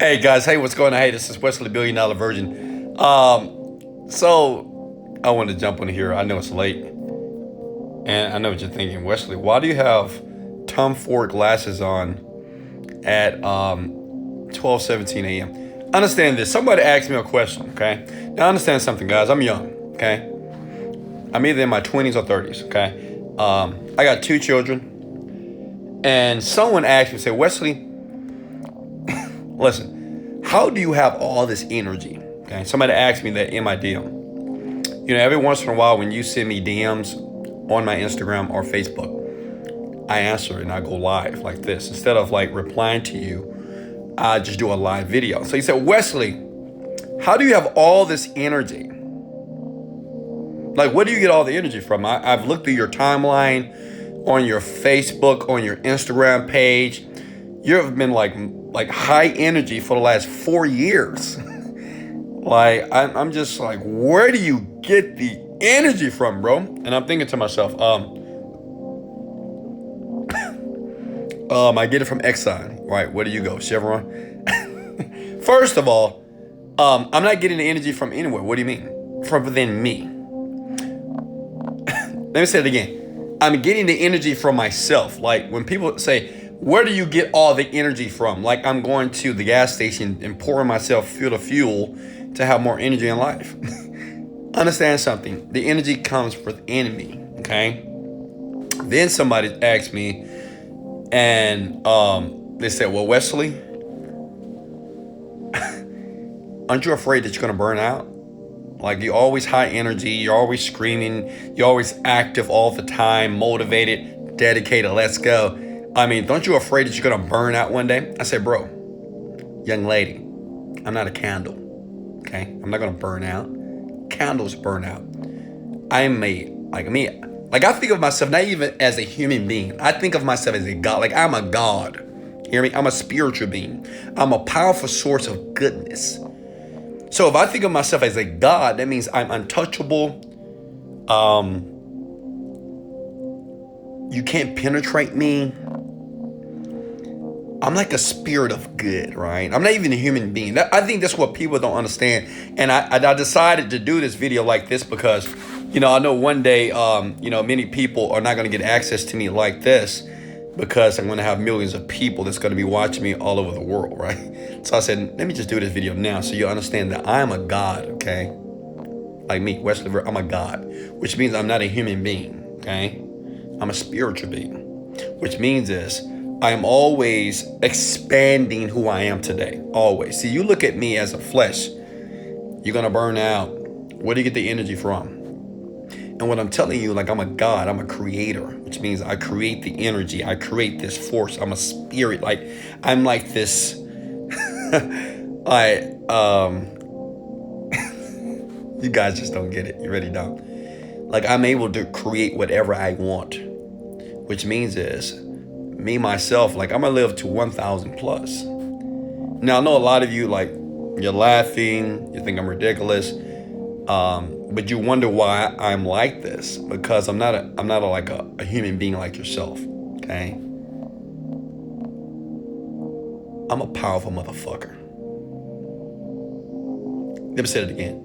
Hey guys, hey, what's going on? Hey, this is Wesley Virgin. So I wanted to jump on here. I know it's late, and I know what you're thinking, Wesley. Why do you have Tom Ford glasses on at 12:17 a.m.? Understand this. Somebody asked me a question. Okay, now understand something, guys. I'm young. Okay, I'm either in my 20s or 30s. Okay, I got two children, and someone asked me, say, Wesley, listen, how do you have all this energy? Okay, somebody asked me that in my DM. You know, every once in a while when you send me DMs on my Instagram or Facebook, I answer and I go live like this. Instead of like replying to you, I just do a live video. So he said, Wesley, how do you have all this energy? Like, where do you get all the energy from? I've looked through your timeline on your Facebook, on your Instagram page. You've been like high energy for the last 4 years. Like, I'm just like, where do you get the energy from, bro? And I'm thinking to myself, I get it from Exxon, right? Where do you go, Chevron? First of all, I'm not getting the energy from anywhere. What do you mean? From within me. Let me say it again. I'm getting the energy from myself. Like when people say, where do you get all the energy from? Like I'm going to the gas station and pouring myself fuel to have more energy in life. Understand something. The energy comes within me, okay? Then somebody asked me and they said, well, Wesley, aren't you afraid that you're going to burn out? Like you're always high energy, you're always screaming, you're always active all the time, motivated, dedicated, let's go. I mean, don't you afraid that you're gonna burn out one day? I said, bro, young lady, I'm not a candle, okay? I'm not gonna burn out. Candles burn out. I am made, like me, like I think of myself not even as a human being. I think of myself as a God, like I'm a God. Hear me? I'm a spiritual being. I'm a powerful source of goodness. So if I think of myself as a God, that means I'm untouchable. You can't penetrate me. I'm like a spirit of good, right? I'm not even a human being. I think that's what people don't understand. And I decided to do this video like this because, you know, I know one day, many people are not going to get access to me like this because I'm going to have millions of people that's going to be watching me all over the world, right? So I said, let me just do this video now so you understand that I am a God, okay? Like me, Wesley Virgin, I'm a God, which means I'm not a human being, okay? I'm a spiritual being, which means is I am always expanding who I am today, always. See, you look at me as a flesh, you're going to burn out. Where do you get the energy from? And what I'm telling you, like I'm a God, I'm a creator, which means I create the energy. I create this force. I'm a spirit. Like I'm like this. You guys just don't get it. You really don't. Like I'm able to create whatever I want, which means is me, myself, like I'm gonna live to 1,000 plus. Now I know a lot of you like, you're laughing, you think I'm ridiculous. But you wonder why I'm like this, because I'm not a human being like yourself, okay? I'm a powerful motherfucker. Let me say it again.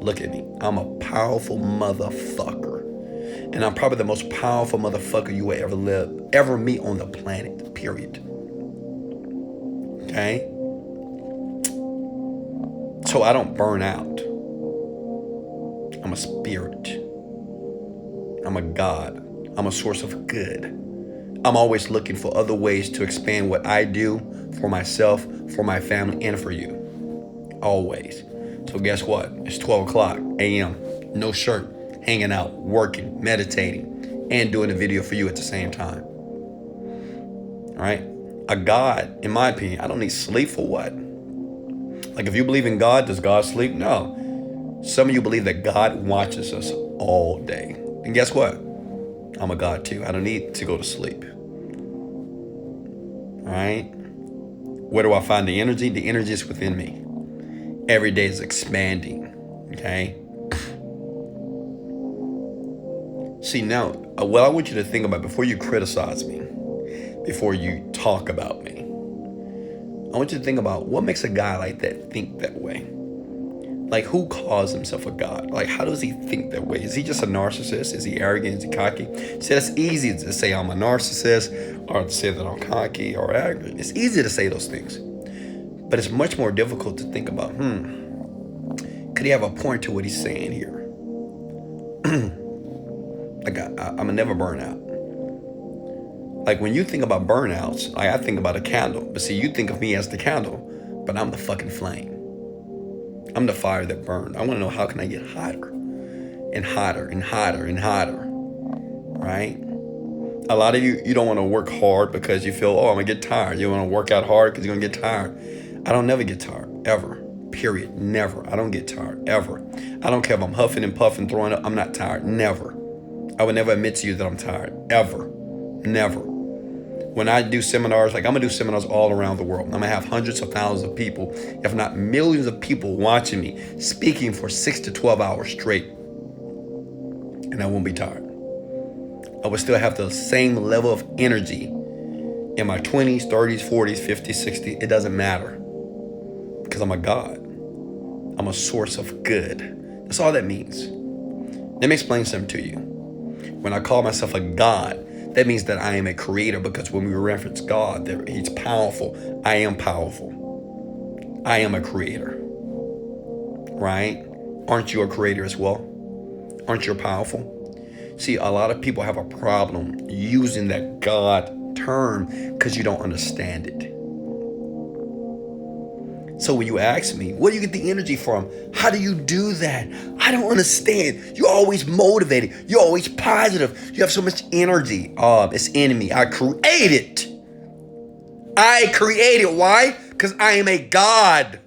Look at me. I'm a powerful motherfucker. And I'm probably the most powerful motherfucker you will ever meet on the planet, period. Okay? So I don't burn out. I'm a spirit. I'm a God. I'm a source of good. I'm always looking for other ways to expand what I do for myself, for my family, and for you. Always. So guess what? It's 12 o'clock a.m. No shirt, hanging out, working, meditating, and doing a video for you at the same time. All right? A God, in my opinion, I don't need sleep for what? Like if you believe in God, does God sleep? No. Some of you believe that God watches us all day. And guess what? I'm a God too. I don't need to go to sleep. All right? Where do I find the energy? The energy is within me. Every day is expanding. Okay? See, now, what I want you to think about before you criticize me, before you talk about me, I want you to think about what makes a guy like that think that way. Like, who calls himself a god? Like, how does he think that way? Is he just a narcissist? Is he arrogant? Is he cocky? See, it's easy to say I'm a narcissist or to say that I'm cocky or arrogant. It's easy to say those things. But it's much more difficult to think about, could he have a point to what he's saying here? Like, I'm never burn out. Like, when you think about burnouts, like, I think about a candle. But see, you think of me as the candle, but I'm the fucking flame. I'm the fire that burned. I want to know, how can I get hotter and hotter and hotter and hotter, right? A lot of you don't want to work hard because you feel, I'm going to get tired. You want to work out hard because you're going to get tired. I don't never get tired, ever, period, never. I don't get tired, ever. I don't care if I'm huffing and puffing, throwing up. I'm not tired, never. I would never admit to you that I'm tired, ever, never. When I do seminars, like, I'm going to do seminars all around the world. I'm going to have hundreds of thousands of people, if not millions of people watching me, speaking for 6 to 12 hours straight. And I won't be tired. I will still have the same level of energy in my 20s, 30s, 40s, 50s, 60s. It doesn't matter. Because I'm a God. I'm a source of good. That's all that means. Let me explain something to you. When I call myself a God, that means that I am a creator, because when we reference God, he's powerful. I am powerful. I am a creator. Right? Aren't you a creator as well? Aren't you powerful? See, a lot of people have a problem using that God term because you don't understand it. So when you ask me, where do you get the energy from? How do you do that? I don't understand. You're always motivated. You're always positive. You have so much energy. It's in me. I create it. I create it. Why? Because I am a God.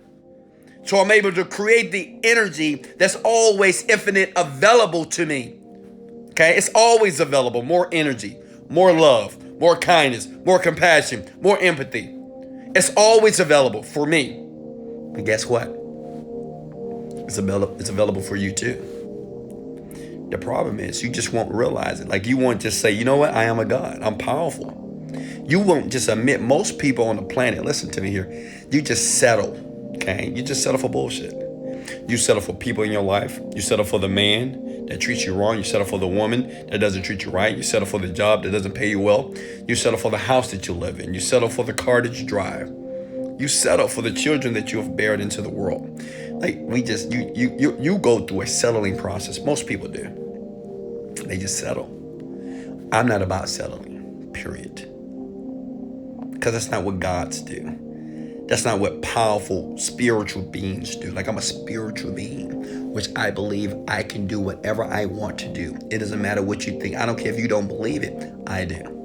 So I'm able to create the energy that's always infinite available to me. Okay? It's always available. More energy, more love, more kindness, more compassion, more empathy. It's always available for me. And guess what? It's available for you too. The problem is you just won't realize it. Like, you won't just say, you know what? I am a God. I'm powerful. You won't just admit. Most people on the planet, listen to me here, you just settle. Okay? You just settle for bullshit. You settle for people in your life. You settle for the man that treats you wrong. You settle for the woman that doesn't treat you right. You settle for the job that doesn't pay you well. You settle for the house that you live in. You settle for the car that you drive. You settle for the children that you have bared into the world. Like, you go through a settling process. Most people do. They just settle. I'm not about settling, period. Because that's not what gods do. That's not what powerful spiritual beings do. Like, I'm a spiritual being, which I believe I can do whatever I want to do. It doesn't matter what you think. I don't care if you don't believe it. I do.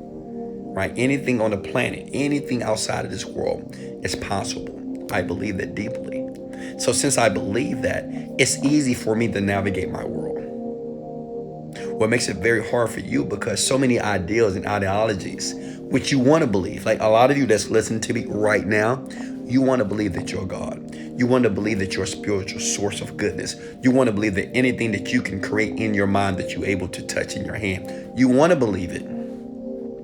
Right? Anything on the planet, anything outside of this world is possible. I believe that deeply. So since I believe that, it's easy for me to navigate my world. What makes it very hard for you, because so many ideals and ideologies, which you want to believe, like a lot of you that's listening to me right now, you want to believe that you're God. You want to believe that you're a spiritual source of goodness. You want to believe that anything that you can create in your mind that you're able to touch in your hand, you want to believe it.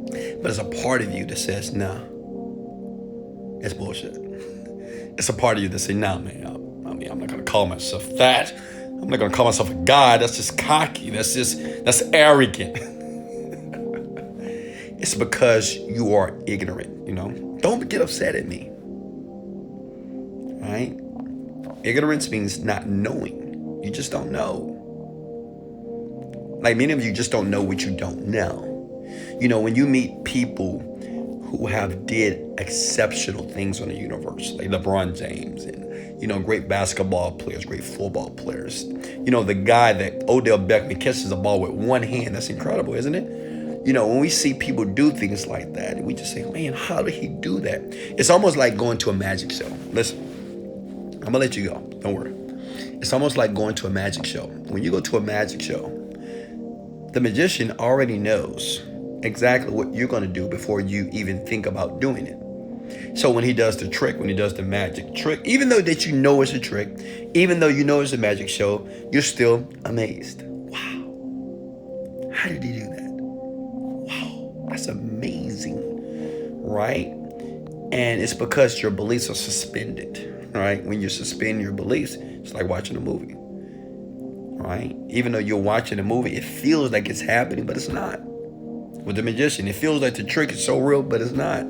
But there's a part of you that says, nah, it's bullshit. It's a part of you that says, nah, man, I'm not going to call myself that. I'm not going to call myself a God. That's just cocky. That's arrogant. It's because you are ignorant, you know. Don't get upset at me. Right? Ignorance means not knowing. You just don't know. Like, many of you just don't know what you don't know. You know, when you meet people who have did exceptional things on the universe, like LeBron James and, you know, great basketball players, great football players. You know, the guy that Odell Beckham catches the ball with one hand. That's incredible, isn't it? You know, when we see people do things like that, we just say, man, how did he do that? It's almost like going to a magic show. Listen, I'm going to let you go. Don't worry. It's almost like going to a magic show. When you go to a magic show, the magician already knows exactly what you're going to do before you even think about doing it. So when he does the trick, when he does the magic trick, even though that you know it's a trick, even though you know it's a magic show, you're still amazed. Wow. How did he do that? Wow. That's amazing. Right? And it's because your beliefs are suspended, right? When you suspend your beliefs, it's like watching a movie, right? Even though you're watching a movie, it feels like it's happening, but it's not. With the magician, it feels like the trick is so real, but it's not.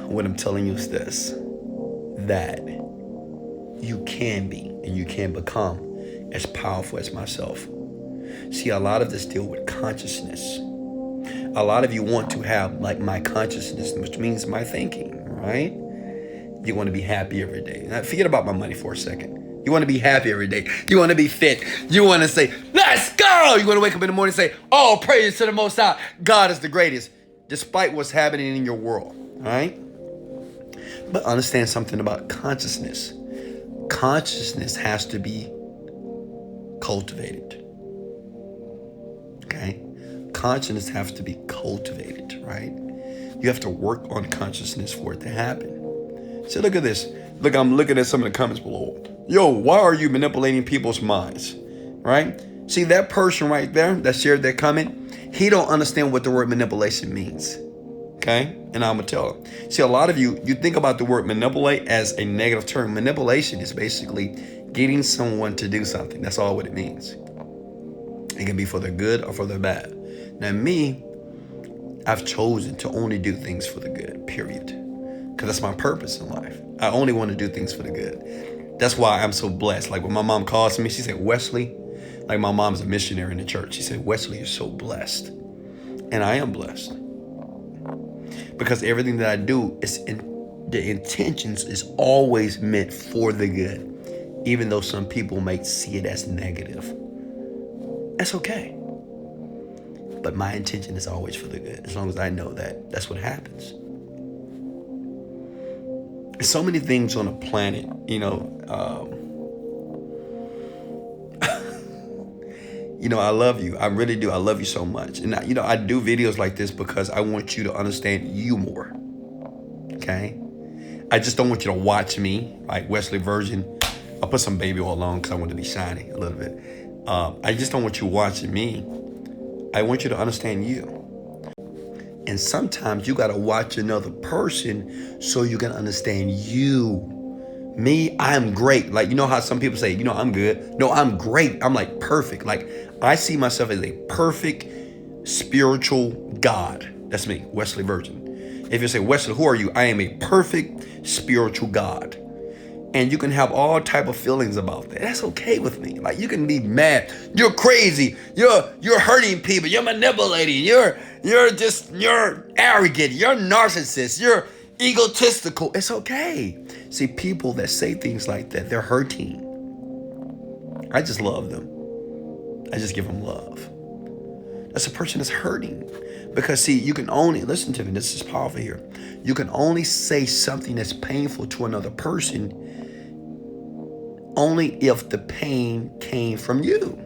What I'm telling you is this, that you can be and you can become as powerful as myself. See, a lot of this deal with consciousness. A lot of you want to have like my consciousness, which means my thinking, right? You want to be happy every day. Now, forget about my money for a second. You want to be happy every day. You want to be fit. You want to say, let's go. You want to wake up in the morning and say, oh, praise to the Most High. God is the greatest, despite what's happening in your world, right? But understand something about consciousness. Consciousness has to be cultivated, okay? Consciousness has to be cultivated, right? You have to work on consciousness for it to happen. So look at this. Look, I'm looking at some of the comments below. Yo, why are you manipulating people's minds, right? See, that person right there that shared that comment, he don't understand what the word manipulation means, okay? And I'm gonna tell him. See, a lot of you think about the word manipulate as a negative term. Manipulation is basically getting someone to do something. That's all what it means. It can be for their good or for their bad. Now me, I've chosen to only do things for the good, period. Because that's my purpose in life. I only want to do things for the good. That's why I'm so blessed. Like when my mom calls me, she said, Wesley, like my mom's a missionary in the church. She said, Wesley, you're so blessed. And I am blessed. Because everything that I do, the intentions is always meant for the good. Even though some people might see it as negative. That's okay. But my intention is always for the good, as long as I know that that's what happens. There's so many things on the planet, I love you. I really do. I love you so much. And, I do videos like this because I want you to understand you more, okay? I just don't want you to watch me, like Wesley Virgin. I'll put some baby oil on because I want to be shiny a little bit. I just don't want you watching me. I want you to understand you. And sometimes you got to watch another person so you can understand you. Me, I'm great. Like, you know how some people say, I'm good. No, I'm great. I'm like perfect. Like, I see myself as a perfect spiritual God. That's me, Wesley Virgin. If you say, Wesley, who are you? I am a perfect spiritual God. And you can have all type of feelings about that. That's okay with me. Like, you can be mad. You're crazy. You're hurting people. You're manipulating. You're arrogant. You're narcissist. You're egotistical. It's okay. See, people that say things like that, they're hurting. I just love them. I just give them love. That's a person that's hurting. Because see, you can only, listen to me, this is powerful here. You can only say something that's painful to another person only if the pain came from you.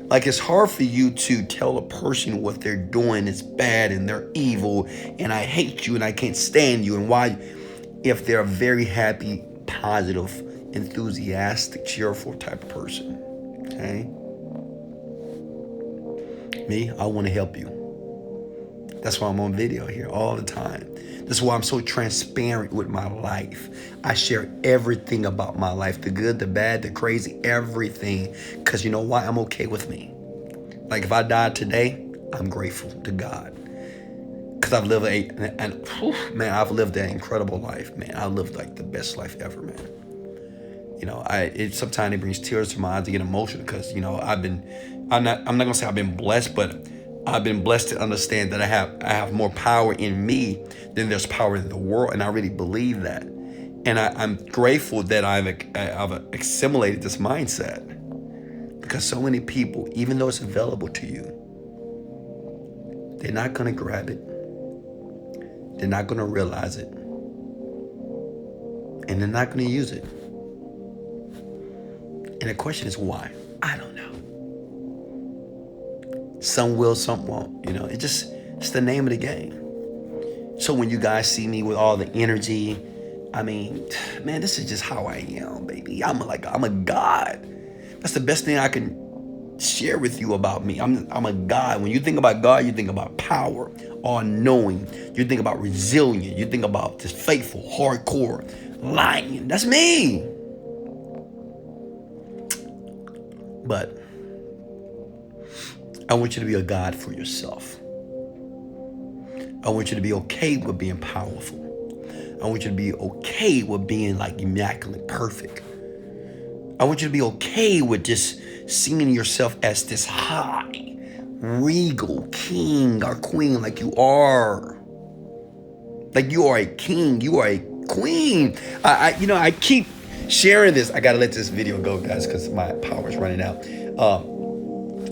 Like, it's hard for you to tell a person what they're doing is bad and they're evil and I hate you and I can't stand you and why, if they're a very happy, positive, enthusiastic, cheerful type of person, okay? Me, I want to help you. That's why I'm on video here all the time. That's why I'm so transparent with my life. I share everything about my life, the good, the bad, the crazy, everything. Because you know why? I'm okay with me. Like if I died today, I'm grateful to God. Because I've lived I've lived an incredible life, man. I lived like the best life ever, man. Sometimes it brings tears to my eyes to get emotional because, I'm not gonna say I've been blessed, but I've been blessed to understand that I have more power in me than there's power in the world, and I really believe that. And I'm grateful that I've assimilated this mindset, because so many people, even though it's available to you, they're not gonna grab it, they're not gonna realize it, and they're not gonna use it. And the question is why? I don't know. Some will, some won't. It's the name of the game. So when you guys see me with all the energy, I mean, man, this is just how I am, baby. I'm a God. That's the best thing I can share with you about me. I'm a God. When you think about God, you think about power, all-knowing. You think about resilient. You think about just faithful, hardcore, lion. That's me. But I want you to be a God for yourself. I want you to be okay with being powerful. I want you to be okay with being like immaculate, perfect. I want you to be okay with just seeing yourself as this high, regal king or queen like you are. Like you are a king, you are a queen. I keep sharing this. I gotta let this video go, guys, because my power is running out.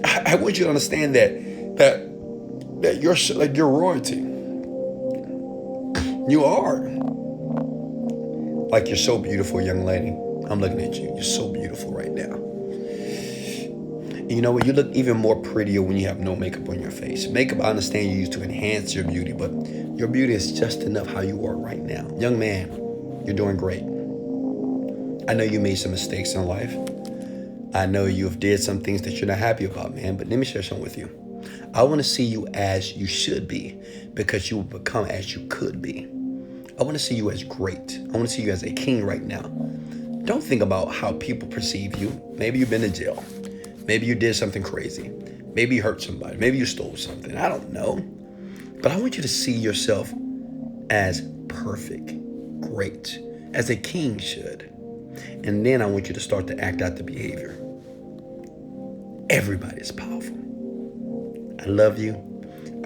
I want you to understand that you're like you're royalty. You are. Like you're so beautiful, young lady. I'm looking at you. You're so beautiful right now. And you know what? You look even more prettier when you have no makeup on your face. Makeup, I understand you use to enhance your beauty, but your beauty is just enough how you are right now. Young man, you're doing great. I know you made some mistakes in life. I know you have did some things that you're not happy about, man, but let me share something with you. I want to see you as you should be because you will become as you could be. I want to see you as great. I want to see you as a king right now. Don't think about how people perceive you. Maybe you've been in jail. Maybe you did something crazy. Maybe you hurt somebody. Maybe you stole something. I don't know. But I want you to see yourself as perfect, great, as a king should. And then I want you to start to act out the behavior. Everybody is powerful. I love you.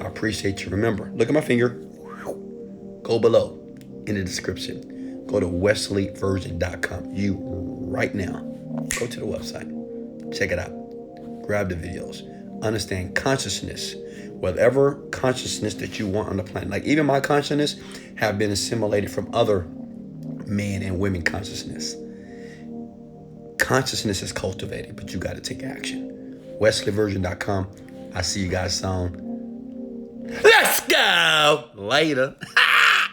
I appreciate you. Remember, look at my finger. Go below in the description. Go to wesleyvirgin.com. You right now. Go to the website. Check it out. Grab the videos. Understand consciousness. Whatever consciousness that you want on the planet. Like even my consciousness have been assimilated from other men and women consciousness. Consciousness is cultivated, but you got to take action. wesleyvirgin.com. I see you guys soon. Let's go. Later.